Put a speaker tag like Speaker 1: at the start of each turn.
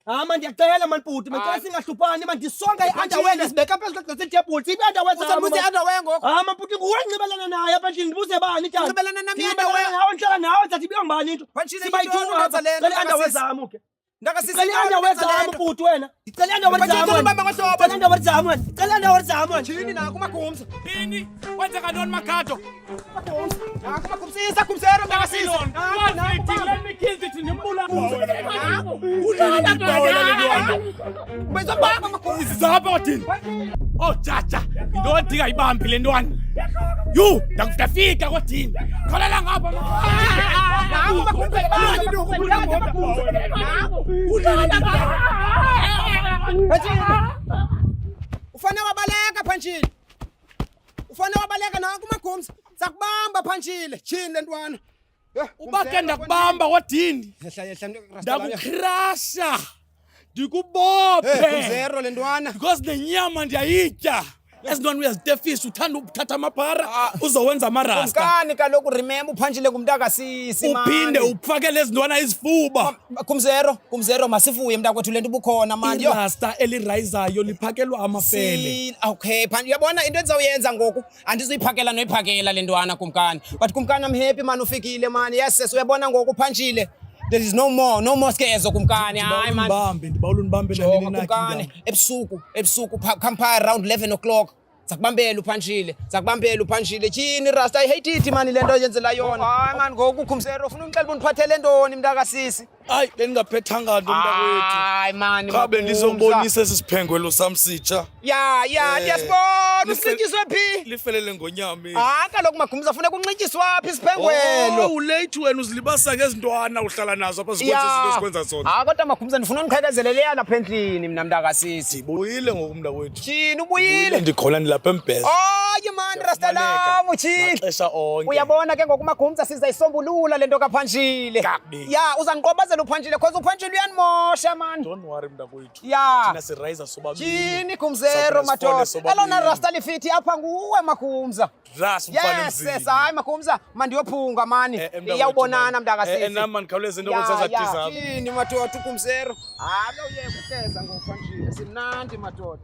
Speaker 1: Manje ngiyacela manje bhuti, ngicela singahluphani manje sonke i-underwear sibeka phezulu kweglass table. Siphi i-underwear zami?
Speaker 2: Ubuze i-underwear ngoko.
Speaker 1: Manje bhuti nguwe ngicebelana naye apha endlini nibuze bani njani?
Speaker 2: Ngicebelana nami
Speaker 1: i-underwear nawe ngihlala nawe zathi ibiyongibani into. Sibayithula i-underwear zami okay. Cela i-underwear zami bhuti wena. Cela i-underwear zami wena. Cela i-underwear zami wena.
Speaker 2: Yini na kumakhumza?
Speaker 3: Yini? Kwenzeka ntoni Makhado?
Speaker 2: Kumakhumsisa kumzero mntakasisi.
Speaker 3: Let me kill this nimbula.
Speaker 2: Wenza baba makhumza.
Speaker 3: Izapha wathini? Oh jaja, into odinga ibambi le ntwana. Yu, ndakufika kwathini. Khalela ngapha.
Speaker 2: Ufane wabaleka Phantshile. Ufane wabaleka na kumakhumza. Sakubamba Phantshile. Chini lentwana.
Speaker 3: Ubake ndakubamba kwathini.
Speaker 2: Yehla
Speaker 3: Ndakukrasha. Ndikubophe.
Speaker 2: Kumzero lentwana.
Speaker 3: Because nenyama ndiyayitya. Ezintwana uyazitefisa uthanda ukuthatha amaphara uzowenza amarasta.
Speaker 2: Kumkani kaloku remember uPhantshile kumntakasisi man.
Speaker 3: Uphinde ufakele ezintwana izifuba.
Speaker 2: Kumzero masifuye mntakwethu lento ubukhona man.
Speaker 3: Irasta elirayizayo liphakelwa amafele.
Speaker 2: Okay Phantshile uyabona into endizawuyenza ngoku andizoyiphakela noyiphakela lentwana kumkani. But kumkani I'm happy man ufikile man. Yes sis uyabona ngoku Phantshile. There is no more scares kumkani. Hayi man.
Speaker 3: Ndibawula unibambe nanini na
Speaker 2: kumkani. Ebusuku come around 11 o'clock. Zakubambela uPhantshile. Chini rasta I hate it man lento yenzela yona. Hayi man ngoku Khumzero ufuna ungixela undiphathele ntoni mntakasisi?
Speaker 3: Hayi beningaphathanga nto mntakwethu.
Speaker 2: Hayi man.
Speaker 3: Khabe ndizobonisa esisiphengwelo samsitsha.
Speaker 2: Ya ndiyasibona usintshiswe phi?
Speaker 3: Lifelele ngonyama.
Speaker 2: Kaloku Makhumza ufuna kunxintshiswa phi isiphengwelo?
Speaker 3: Ulate wena uzilibasa ngezintwana uhlala nazo apha sikwenza izinto esikwenza zona.
Speaker 2: Kodwa Makhumza ndifuna undiqhekezelele lapha endlini mina mntakasisi.
Speaker 3: Ndibuyile ngoku mntakwethu.
Speaker 2: Chini ubuyile?
Speaker 3: Ndikhona ndilapha embheza.
Speaker 2: Hayi man rasta lamu chini.
Speaker 3: Maxesha onke.
Speaker 2: Uyabona ke ngoku Makhumza sizayisombulula lento kaPhantshile. Ya uzandiqobazela uPhantshile because uPhantshile uyanimosha man.
Speaker 3: Don't worry mntakwethu.
Speaker 2: Thina
Speaker 3: sirayisa sobabili.
Speaker 2: Chini Khumzero madoda. Elona rasta lifithi apha nguwe Makhumza.
Speaker 3: Ras umfana mzini.
Speaker 2: Yes hayi Makhumza mandiyophunga mani. Iyawubonana mntakasisi.
Speaker 3: Nama ndikhawuleze into kwenza
Speaker 2: chini madoda uKhumzero. Lo yeke uhleza ngoPhantshile simnandi madoda.